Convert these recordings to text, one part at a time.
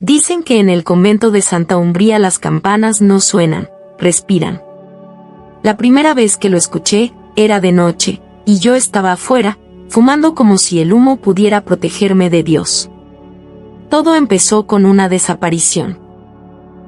Dicen que en el convento de Santa Umbría las campanas no suenan, respiran. La primera vez que lo escuché, era de noche, y yo estaba afuera, fumando como si el humo pudiera protegerme de Dios. Todo empezó con una desaparición.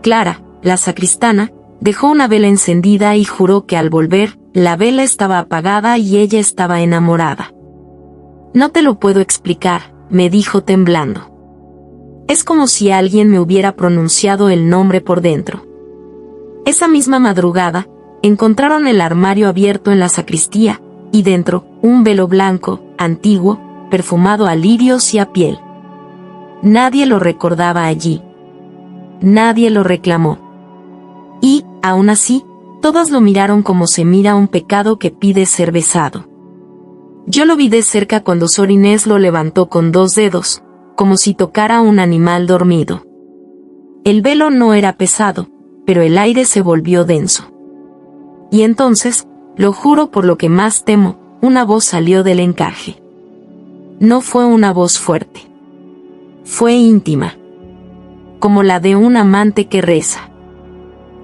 Clara, la sacristana, dejó una vela encendida y juró que al volver, la vela estaba apagada y ella estaba enamorada. No te lo puedo explicar, me dijo temblando. Es como si alguien me hubiera pronunciado el nombre por dentro. Esa misma madrugada, encontraron el armario abierto en la sacristía, y dentro, un velo blanco, antiguo, perfumado a lirios y a piel. Nadie lo recordaba allí. Nadie lo reclamó. Y, aún así, todas lo miraron como se mira un pecado que pide ser besado. Yo lo vi de cerca cuando Sor Inés lo levantó con 2 dedos, como si tocara a un animal dormido. El velo no era pesado, pero el aire se volvió denso. Y entonces, lo juro por lo que más temo, una voz salió del encaje. No fue una voz fuerte. Fue íntima. Como la de un amante que reza.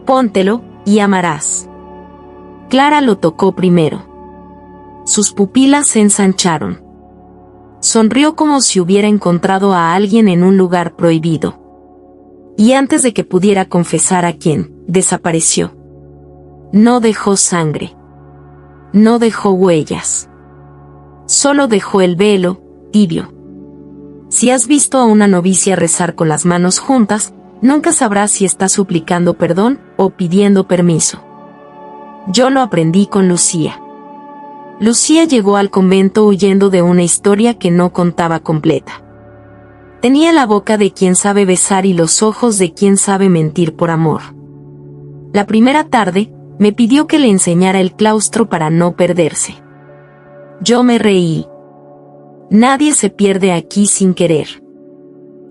Póntelo, y amarás. Clara lo tocó primero. Sus pupilas se ensancharon. Sonrió como si hubiera encontrado a alguien en un lugar prohibido. Y antes de que pudiera confesar a quién, desapareció. No dejó sangre. No dejó huellas. Solo dejó el velo, tibio. Si has visto a una novicia rezar con las manos juntas, nunca sabrás si está suplicando perdón o pidiendo permiso. Yo lo aprendí con Lucía. Lucía llegó al convento huyendo de una historia que no contaba completa. Tenía la boca de quien sabe besar y los ojos de quien sabe mentir por amor. La primera tarde, me pidió que le enseñara el claustro para no perderse. Yo me reí. Nadie se pierde aquí sin querer.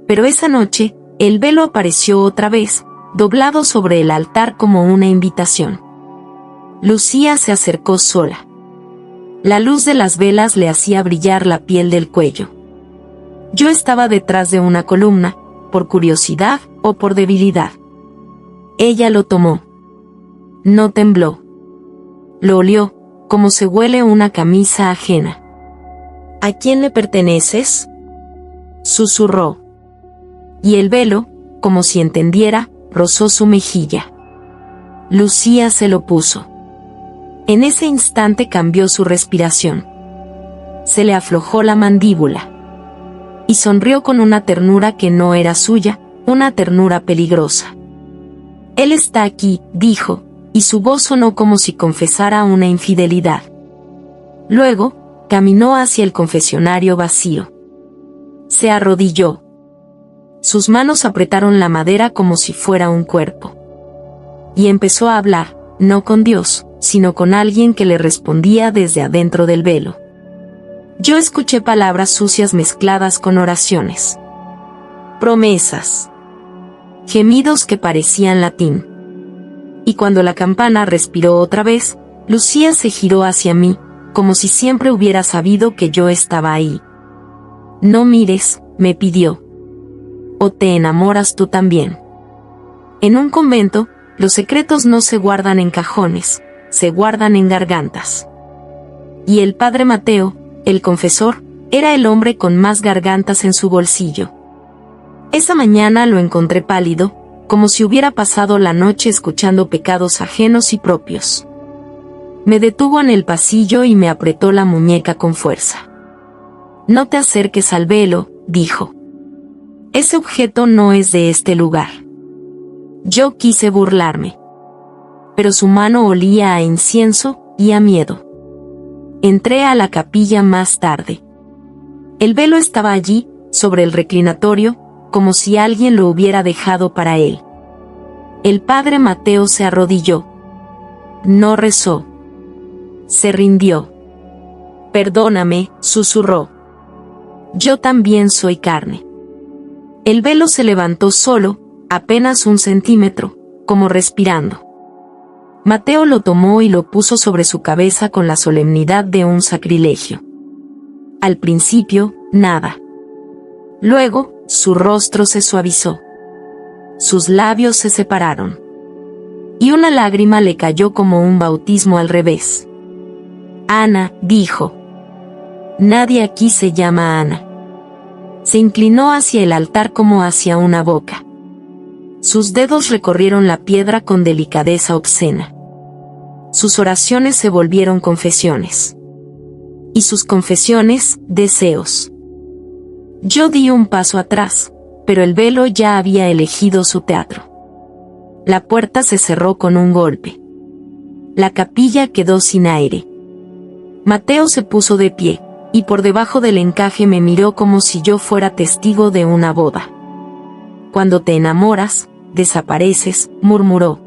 Pero esa noche, el velo apareció otra vez, doblado sobre el altar como una invitación. Lucía se acercó sola. La luz de las velas le hacía brillar la piel del cuello. Yo estaba detrás de una columna, por curiosidad o por debilidad. Ella lo tomó. No tembló. Lo olió, como se huele una camisa ajena. ¿A quién le perteneces?, susurró. Y el velo, como si entendiera, rozó su mejilla. Lucía se lo puso. En ese instante cambió su respiración. Se le aflojó la mandíbula. Y sonrió con una ternura que no era suya, una ternura peligrosa. Él está aquí, dijo, y su voz sonó como si confesara una infidelidad. Luego, caminó hacia el confesionario vacío. Se arrodilló. Sus manos apretaron la madera como si fuera un cuerpo. Y empezó a hablar, no con Dios, sino con alguien que le respondía desde adentro del velo. Yo escuché palabras sucias mezcladas con oraciones. Promesas. Gemidos que parecían latín. Y cuando la campana respiró otra vez, Lucía se giró hacia mí, como si siempre hubiera sabido que yo estaba ahí. No mires, me pidió. O te enamoras tú también. En un convento, los secretos no se guardan en cajones, se guardan en gargantas. Y el padre Mateo, el confesor, era el hombre con más gargantas en su bolsillo. Esa mañana lo encontré pálido, como si hubiera pasado la noche escuchando pecados ajenos y propios. Me detuvo en el pasillo y me apretó la muñeca con fuerza. No te acerques al velo, dijo. Ese objeto no es de este lugar. Yo quise burlarme. Pero su mano olía a incienso y a miedo. Entré a la capilla más tarde. El velo estaba allí, sobre el reclinatorio, como si alguien lo hubiera dejado para él. El padre Mateo se arrodilló. No rezó. Se rindió. Perdóname, susurró. Yo también soy carne. El velo se levantó solo, apenas 1 centímetro, como respirando. Mateo lo tomó y lo puso sobre su cabeza con la solemnidad de un sacrilegio. Al principio, nada. Luego, su rostro se suavizó. sus labios se separaron. Y una lágrima le cayó como un bautismo al revés. Ana, dijo. Nadie aquí se llama Ana. Se inclinó hacia el altar como hacia una boca. Sus dedos recorrieron la piedra con delicadeza obscena. Sus oraciones se volvieron confesiones. Y sus confesiones, deseos. Yo di un paso atrás, pero el velo ya había elegido su teatro. La puerta se cerró con un golpe. La capilla quedó sin aire. Mateo se puso de pie, y por debajo del encaje me miró como si yo fuera testigo de una boda. Cuando te enamoras, desapareces, murmuró.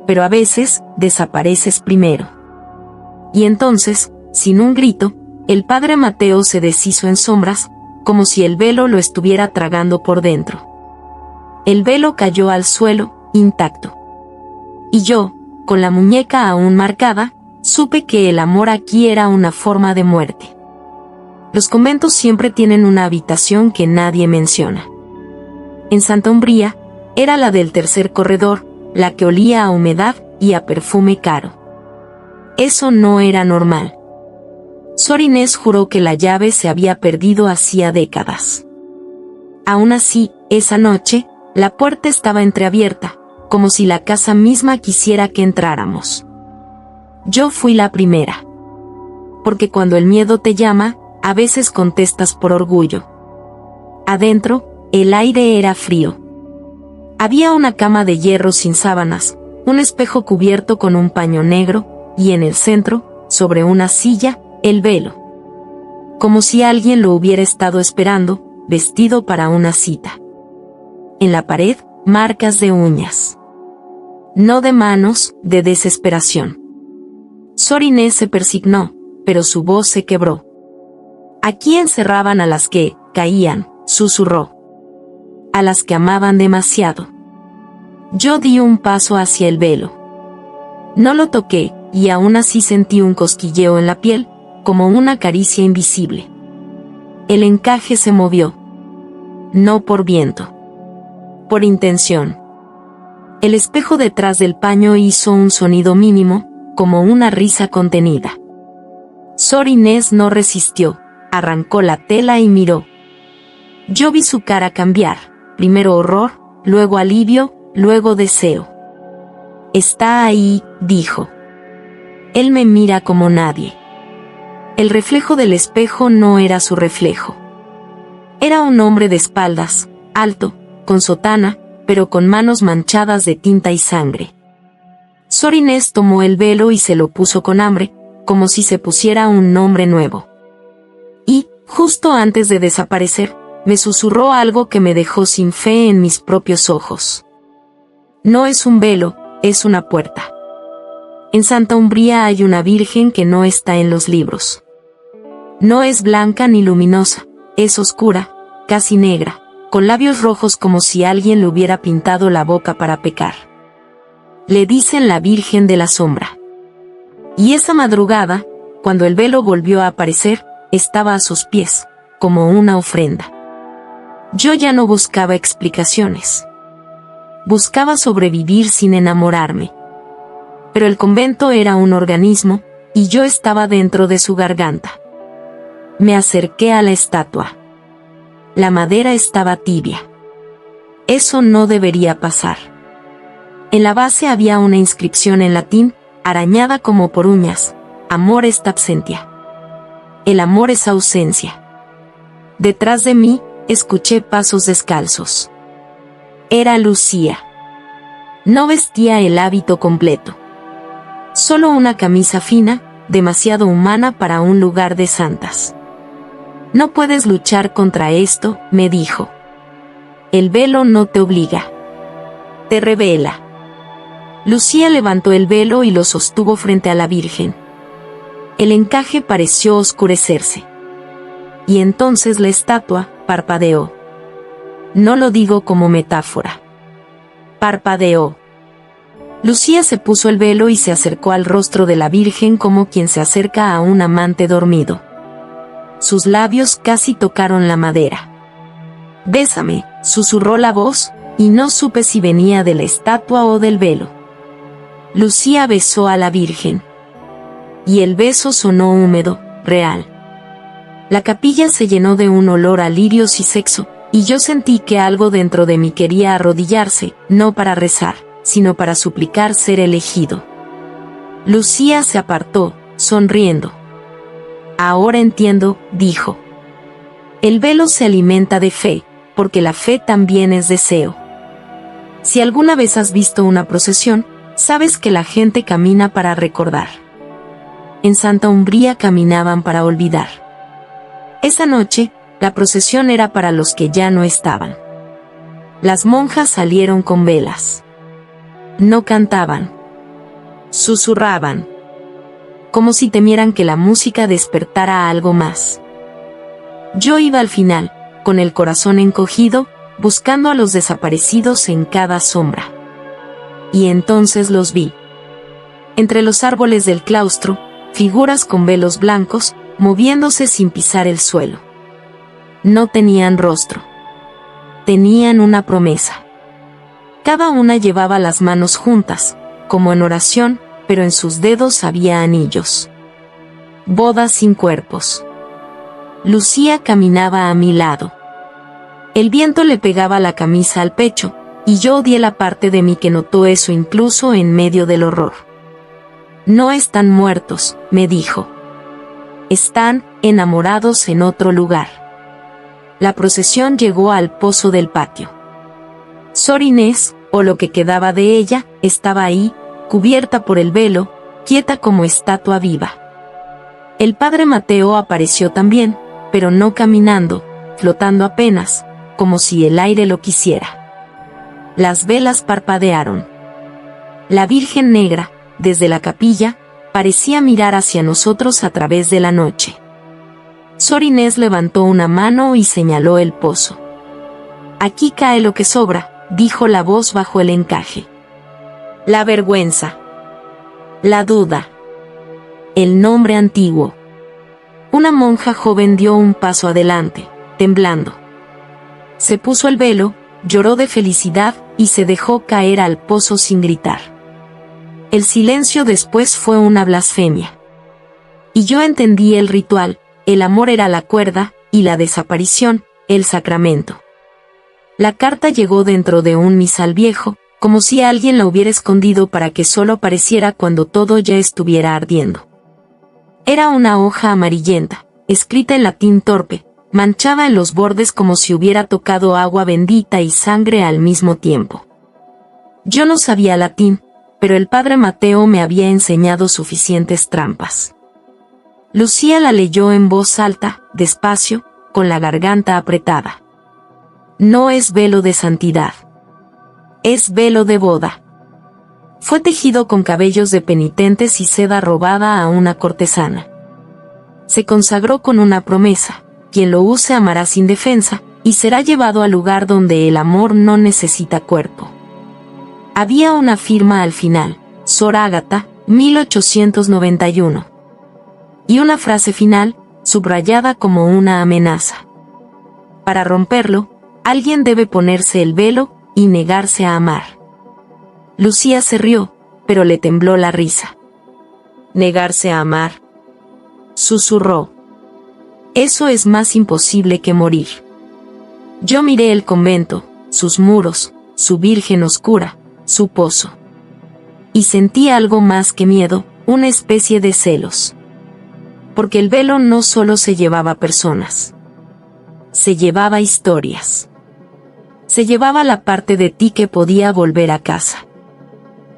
Pero a veces, desapareces primero. Y entonces, sin un grito, el padre Mateo se deshizo en sombras, como si el velo lo estuviera tragando por dentro. El velo cayó al suelo, intacto. Y yo, con la muñeca aún marcada, supe que el amor aquí era una forma de muerte. Los conventos siempre tienen una habitación que nadie menciona. En Santa Umbría, era la del tercer corredor, la que olía a humedad y a perfume caro. Eso no era normal. Sor Inés juró que la llave se había perdido hacía décadas. Aún así, esa noche, la puerta estaba entreabierta, como si la casa misma quisiera que entráramos. Yo fui la primera. Porque cuando el miedo te llama, a veces contestas por orgullo. Adentro, el aire era frío. Había una cama de hierro sin sábanas, un espejo cubierto con un paño negro, y en el centro, sobre una silla, el velo. Como si alguien lo hubiera estado esperando, vestido para una cita. En la pared, marcas de uñas. No de manos, de desesperación. Sor Inés se persignó, pero su voz se quebró. Aquí encerraban a las que caían, susurró. A las que amaban demasiado. Yo di un paso hacia el velo. No lo toqué, y aún así sentí un cosquilleo en la piel, como una caricia invisible. El encaje se movió. No por viento. Por intención. El espejo detrás del paño hizo un sonido mínimo, como una risa contenida. Sor Inés no resistió, arrancó la tela y miró. Yo vi su cara cambiar, primero horror, luego alivio, luego deseo. Está ahí, dijo. Él me mira como nadie. El reflejo del espejo no era su reflejo. Era un hombre de espaldas, alto, con sotana, pero con manos manchadas de tinta y sangre. Sor Inés tomó el velo y se lo puso con hambre, como si se pusiera un nombre nuevo. Y, justo antes de desaparecer, me susurró algo que me dejó sin fe en mis propios ojos. No es un velo, es una puerta. En Santa Umbría hay una virgen que no está en los libros. No es blanca ni luminosa, es oscura, casi negra, con labios rojos como si alguien le hubiera pintado la boca para pecar. Le dicen la Virgen de la Sombra. Y esa madrugada, cuando el velo volvió a aparecer, estaba a sus pies, como una ofrenda. Yo ya no buscaba explicaciones. Buscaba sobrevivir sin enamorarme. Pero el convento era un organismo, y yo estaba dentro de su garganta. Me acerqué a la estatua. La madera estaba tibia. Eso no debería pasar. En la base había una inscripción en latín, arañada como por uñas: amor est absentia. El amor es ausencia. Detrás de mí, escuché pasos descalzos. Era Lucía. No vestía el hábito completo. Solo una camisa fina, demasiado humana para un lugar de santas. No puedes luchar contra esto, me dijo. El velo no te obliga. Te revela. Lucía levantó el velo y lo sostuvo frente a la Virgen. El encaje pareció oscurecerse. Y entonces la estatua parpadeó. No lo digo como metáfora. Parpadeó. Lucía se puso el velo y se acercó al rostro de la Virgen como quien se acerca a un amante dormido. Sus labios casi tocaron la madera. «Bésame», susurró la voz, y no supe si venía de la estatua o del velo. Lucía besó a la Virgen. Y el beso sonó húmedo, real. La capilla se llenó de un olor a lirios y sexo, y yo sentí que algo dentro de mí quería arrodillarse, no para rezar, sino para suplicar ser elegido. Lucía se apartó, sonriendo. Ahora entiendo, dijo. El velo se alimenta de fe, porque la fe también es deseo. Si alguna vez has visto una procesión, sabes que la gente camina para recordar. En Santa Umbría caminaban para olvidar. Esa noche, la procesión era para los que ya no estaban. Las monjas salieron con velas. No cantaban. Susurraban. Como si temieran que la música despertara algo más. Yo iba al final, con el corazón encogido, buscando a los desaparecidos en cada sombra. Y entonces los vi. Entre los árboles del claustro, figuras con velos blancos, moviéndose sin pisar el suelo. No tenían rostro. Tenían una promesa. Cada una llevaba las manos juntas, como en oración, pero en sus dedos había anillos. Bodas sin cuerpos. Lucía caminaba a mi lado. El viento le pegaba la camisa al pecho, y yo odié la parte de mí que notó eso incluso en medio del horror. No están muertos, me dijo. Están enamorados en otro lugar. La procesión llegó al pozo del patio. Sor Inés, o lo que quedaba de ella, estaba ahí, cubierta por el velo, quieta como estatua viva. El padre Mateo apareció también, pero no caminando, flotando apenas, como si el aire lo quisiera. Las velas parpadearon. La Virgen Negra, desde la capilla, parecía mirar hacia nosotros a través de la noche. Sor Inés levantó una mano y señaló el pozo. Aquí cae lo que sobra, dijo la voz bajo el encaje. La vergüenza. La duda. El nombre antiguo. Una monja joven dio un paso adelante, temblando. Se puso el velo, lloró de felicidad y se dejó caer al pozo sin gritar. El silencio después fue una blasfemia. Y yo entendí el ritual, el amor era la cuerda, y la desaparición, el sacramento. La carta llegó dentro de un misal viejo, como si alguien la hubiera escondido para que solo apareciera cuando todo ya estuviera ardiendo. Era una hoja amarillenta, escrita en latín torpe, manchada en los bordes como si hubiera tocado agua bendita y sangre al mismo tiempo. Yo no sabía latín, pero el padre Mateo me había enseñado suficientes trampas. Lucía la leyó en voz alta, despacio, con la garganta apretada. No es velo de santidad. Es velo de boda. Fue tejido con cabellos de penitentes y seda robada a una cortesana. Se consagró con una promesa: quien lo use amará sin defensa, y será llevado al lugar donde el amor no necesita cuerpo. Había una firma al final: Sor Ágata, 1891. Y una frase final, subrayada como una amenaza. Para romperlo, alguien debe ponerse el velo y negarse a amar. Lucía se rió, pero le tembló la risa. ¿Negarse a amar?, susurró. Eso es más imposible que morir. Yo miré el convento, sus muros, su virgen oscura, su pozo. Y sentí algo más que miedo, una especie de celos. Porque el velo no solo se llevaba personas. Se llevaba historias. Se llevaba la parte de ti que podía volver a casa.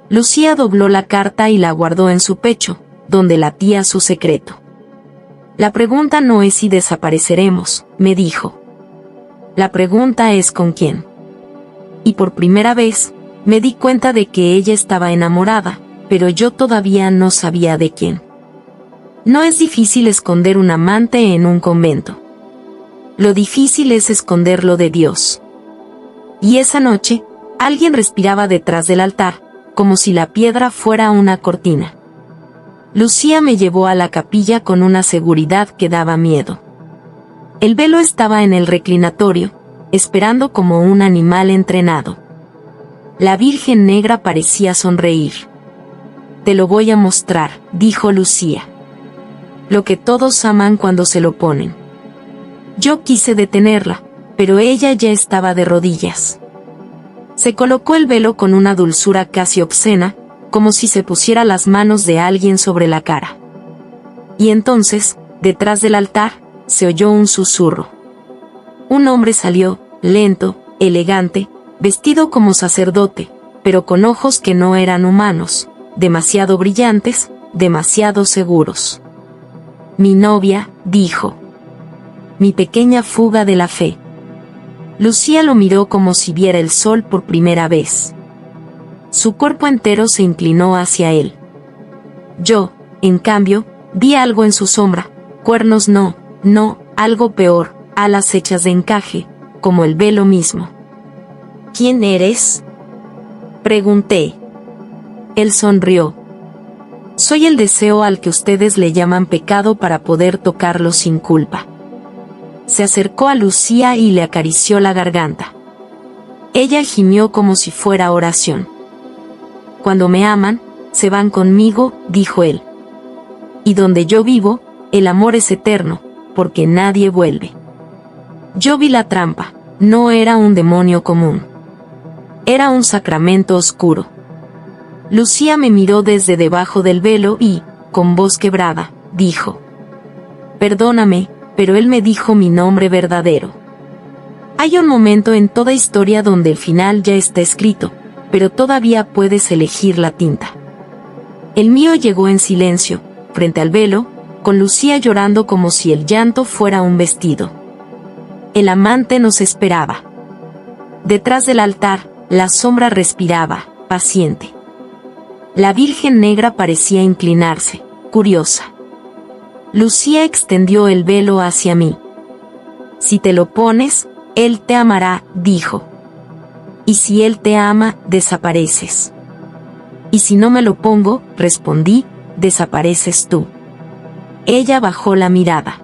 Lucía dobló la carta y la guardó en su pecho, donde latía su secreto. La pregunta no es si desapareceremos, me dijo. La pregunta es con quién. Y por primera vez, me di cuenta de que ella estaba enamorada, pero yo todavía no sabía de quién. No es difícil esconder un amante en un convento. Lo difícil es esconderlo de Dios. Y esa noche, alguien respiraba detrás del altar, como si la piedra fuera una cortina. Lucía me llevó a la capilla con una seguridad que daba miedo. El velo estaba en el reclinatorio, esperando como un animal entrenado. La Virgen Negra parecía sonreír. «Te lo voy a mostrar», dijo Lucía. «Lo que todos aman cuando se lo ponen». Yo quise detenerla, pero ella ya estaba de rodillas. Se colocó el velo con una dulzura casi obscena, como si se pusiera las manos de alguien sobre la cara. Y entonces, detrás del altar, se oyó un susurro. Un hombre salió, lento, elegante, vestido como sacerdote, pero con ojos que no eran humanos, demasiado brillantes, demasiado seguros. «Mi novia», dijo. «Mi pequeña fuga de la fe». Lucía lo miró como si viera el sol por primera vez. Su cuerpo entero se inclinó hacia él. Yo, en cambio, vi algo en su sombra, cuernos no, algo peor, alas hechas de encaje, como el velo mismo. «¿Quién eres?», pregunté. Él sonrió. «Soy el deseo al que ustedes le llaman pecado para poder tocarlo sin culpa». Se acercó a Lucía y le acarició la garganta. Ella gimió como si fuera oración. «Cuando me aman, se van conmigo», dijo él. «Y donde yo vivo, el amor es eterno, porque nadie vuelve». Yo vi la trampa, no era un demonio común. Era un sacramento oscuro. Lucía me miró desde debajo del velo y, con voz quebrada, dijo: «Perdóname, pero él me dijo mi nombre verdadero». Hay un momento en toda historia donde el final ya está escrito, pero todavía puedes elegir la tinta. El mío llegó en silencio, frente al velo, con Lucía llorando como si el llanto fuera un vestido. El amante nos esperaba. Detrás del altar, la sombra respiraba, paciente. La Virgen Negra parecía inclinarse, curiosa. Lucía extendió el velo hacia mí. «Si te lo pones, él te amará», dijo. «Y si él te ama, desapareces». «Y si no me lo pongo», respondí, «desapareces tú». Ella bajó la mirada.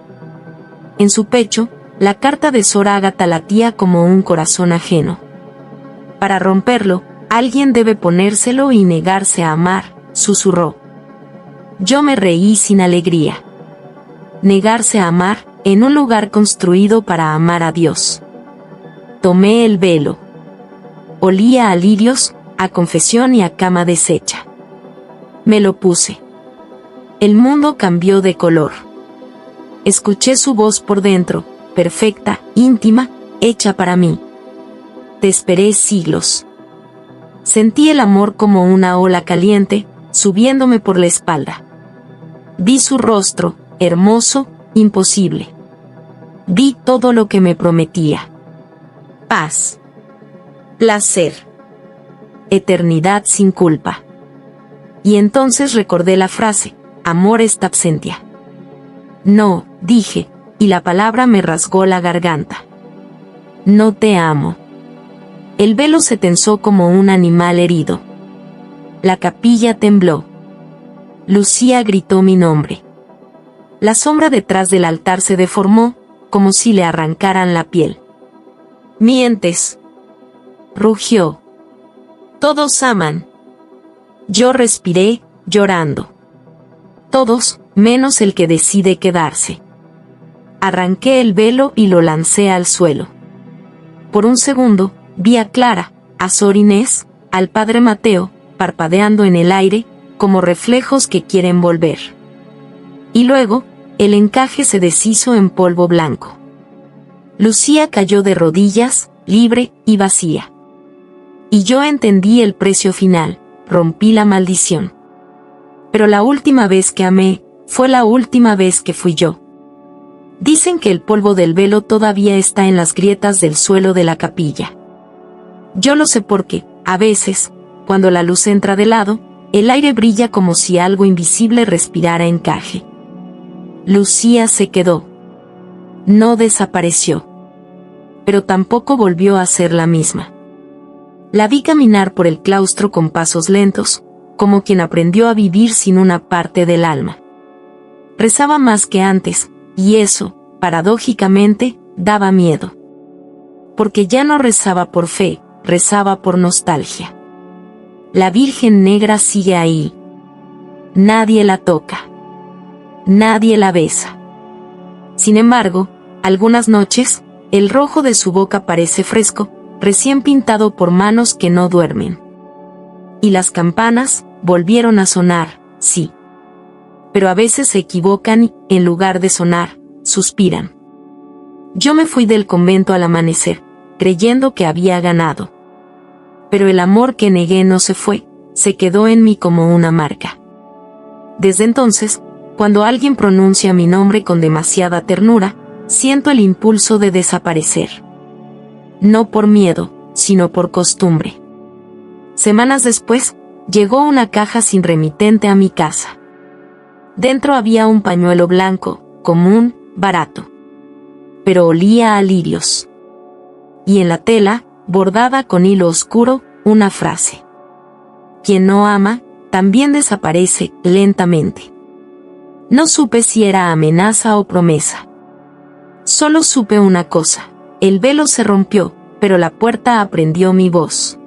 En su pecho, la carta de Sor Ágata latía como un corazón ajeno. «Para romperlo, alguien debe ponérselo y negarse a amar», susurró. Yo me reí sin alegría. Negarse a amar, en un lugar construido para amar a Dios. Tomé el velo. Olía a lirios, a confesión y a cama deshecha. Me lo puse. El mundo cambió de color. Escuché su voz por dentro, perfecta, íntima, hecha para mí. «Te esperé siglos». Sentí el amor como una ola caliente, subiéndome por la espalda. Vi su rostro, hermoso, imposible. Vi todo lo que me prometía. Paz. Placer. Eternidad sin culpa. Y entonces recordé la frase: «Amor est absentia». «No», dije, y la palabra me rasgó la garganta. «No te amo». El velo se tensó como un animal herido. La capilla tembló. Lucía gritó mi nombre. La sombra detrás del altar se deformó, como si le arrancaran la piel. «Mientes», rugió. «Todos aman». Yo respiré, llorando. Todos, menos el que decide quedarse. Arranqué el velo y lo lancé al suelo. Por un segundo, vi a Clara, a Sor Inés, al Padre Mateo, parpadeando en el aire, como reflejos que quieren volver. Y luego, el encaje se deshizo en polvo blanco. Lucía cayó de rodillas, libre y vacía. Y yo entendí el precio final, rompí la maldición. Pero la última vez que amé, fue la última vez que fui yo. Dicen que el polvo del velo todavía está en las grietas del suelo de la capilla. Yo lo sé porque, a veces, cuando la luz entra de lado, el aire brilla como si algo invisible respirara encaje. Lucía se quedó. No desapareció. Pero tampoco volvió a ser la misma. La vi caminar por el claustro con pasos lentos, como quien aprendió a vivir sin una parte del alma. Rezaba más que antes, y eso, paradójicamente, daba miedo. Porque ya no rezaba por fe, rezaba por nostalgia. La Virgen Negra sigue ahí. Nadie la toca. Nadie la besa. Sin embargo, algunas noches, el rojo de su boca parece fresco, recién pintado por manos que no duermen. Y las campanas volvieron a sonar, sí. Pero a veces se equivocan y, en lugar de sonar, suspiran. Yo me fui del convento al amanecer, creyendo que había ganado. Pero el amor que negué no se fue, se quedó en mí como una marca. Desde entonces, cuando alguien pronuncia mi nombre con demasiada ternura, siento el impulso de desaparecer. No por miedo, sino por costumbre. Semanas después, llegó una caja sin remitente a mi casa. Dentro había un pañuelo blanco, común, barato. Pero olía a lirios. Y en la tela, bordada con hilo oscuro, una frase. Quien no ama, también desaparece lentamente. No supe si era amenaza o promesa. Solo supe una cosa: el velo se rompió, pero la puerta aprendió mi voz.